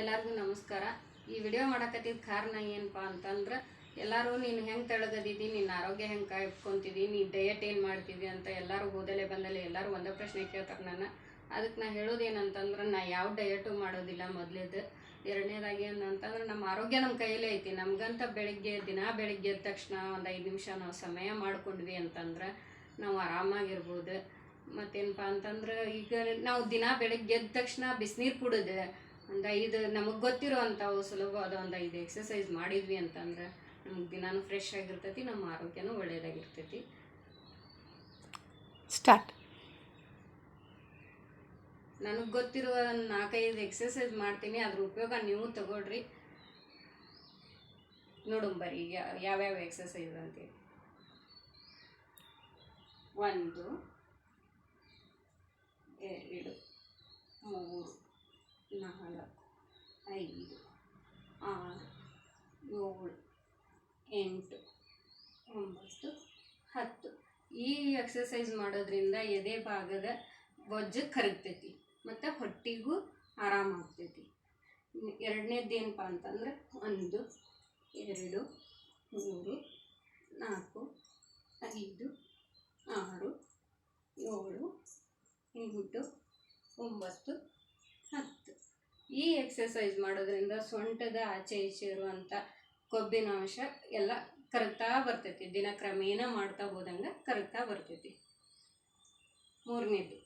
ಎಲ್ಲರಿಗೂ ನಮಸ್ಕಾರ. ಈ ವಿಡಿಯೋ ಮಾಡಕತ್ತಿದ್ದ ಕಾರಣ ಏನಪ್ಪ ಅಂತಂದ್ರೆ, ಎಲ್ಲರೂ ನೀನು ಹೆಂಗೆ ತೆಳಗದಿದ್ದಿ, ನಿನ್ನ ಆರೋಗ್ಯ ಹೆಂಗೆ ಕಾಯ್ಕೊಂತಿದ್ದಿ, ನೀನು ಡಯಟ್ ಏನು ಮಾಡ್ತಿದ್ದಿ ಅಂತ ಎಲ್ಲರೂ ಹೋದಲೆ ಬಂದಲೆ ಎಲ್ಲರೂ ಒಂದೇ ಪ್ರಶ್ನೆ ಕೇಳ್ತಾರೆ ನನ್ನ. ಅದಕ್ಕೆ ನಾ ಹೇಳೋದೇನಂತಂದ್ರೆ, ನಾ ಯಾವ ಡಯಟು ಮಾಡೋದಿಲ್ಲ ಮೊದಲೇದು. ಎರಡನೇದಾಗಿ ಏನಂತಂದ್ರೆ, ನಮ್ಮ ಆರೋಗ್ಯ ನಮ್ಮ ಕೈಯಲ್ಲೇ ಐತಿ. ನಮಗಂತ ದಿನ ಬೆಳಿಗ್ಗೆ ಎದ್ದ ತಕ್ಷಣ ಒಂದು 5 ನಿಮಿಷ ನಾವು ಸಮಯ ಮಾಡ್ಕೊಂಡ್ವಿ ಅಂತಂದ್ರೆ ನಾವು ಆರಾಮಾಗಿರ್ಬೋದು. ಮತ್ತೇನಪ್ಪ ಅಂತಂದ್ರೆ, ಈಗ ನಾವು ದಿನ ಬೆಳಿಗ್ಗೆ ಎದ್ದ ತಕ್ಷಣ ಬಿಸಿನೀರು ಕುಡಿದೆ ಒಂದು 5 ನಮಗೆ ಗೊತ್ತಿರೋ ಅಂಥವು ಸುಲಭವಾದ ಒಂದು 5 ಎಕ್ಸಸೈಸ್ ಮಾಡಿದ್ವಿ ಅಂತಂದ್ರೆ ನಮ್ಗೆ ದಿನಾನು ಫ್ರೆಶ್ ಆಗಿರ್ತೈತಿ, ನಮ್ಮ ಆರೋಗ್ಯನೂ ಒಳ್ಳೆಯದಾಗಿರ್ತೈತಿ. ಸ್ಟಾರ್ಟ್. ನನಗೆ ಗೊತ್ತಿರುವ 4-5 ಎಕ್ಸಸೈಸ್ ಮಾಡ್ತೀನಿ, ಅದ್ರ ಉಪಯೋಗ ನೀವು ತಗೊಳ್ರಿ. ನೋಡುಂಬರಿ ಯಾವ್ಯಾವ ಎಕ್ಸಸೈಸ್ ಅಂತೇಳಿ. 1 2 3 4 5 6 7 8 9 10. ಈ ಎಕ್ಸಸೈಸ್ ಮಾಡೋದ್ರಿಂದ ಎದೆ ಭಾಗದ ಬೊಜ್ಜು ಕರಗ್ತೈತಿ ಮತ್ತು ಹೊಟ್ಟಿಗೂ ಆರಾಮಾಗ್ತೈತಿ. ಎರಡನೇದು ಏನಪ್ಪ ಅಂತಂದ್ರೆ 1 2 3 4 5 6 7 8 9 10. ಈ ಎಕ್ಸಸೈಸ್ ಮಾಡೋದ್ರಿಂದ ಸೊಂಟದ ಆಚೆ ಈಚೆ ಇರುವಂಥ ಕೊಬ್ಬಿನ ಅಂಶ ಎಲ್ಲ ಕರಗ್ತಾ ಬರ್ತೈತಿ. ದಿನ ಕ್ರಮೇಣ ಮಾಡ್ತಾ ಹೋದಂಗೆ ಕರಗ್ತಾ ಬರ್ತೈತಿ. 3ನೇದು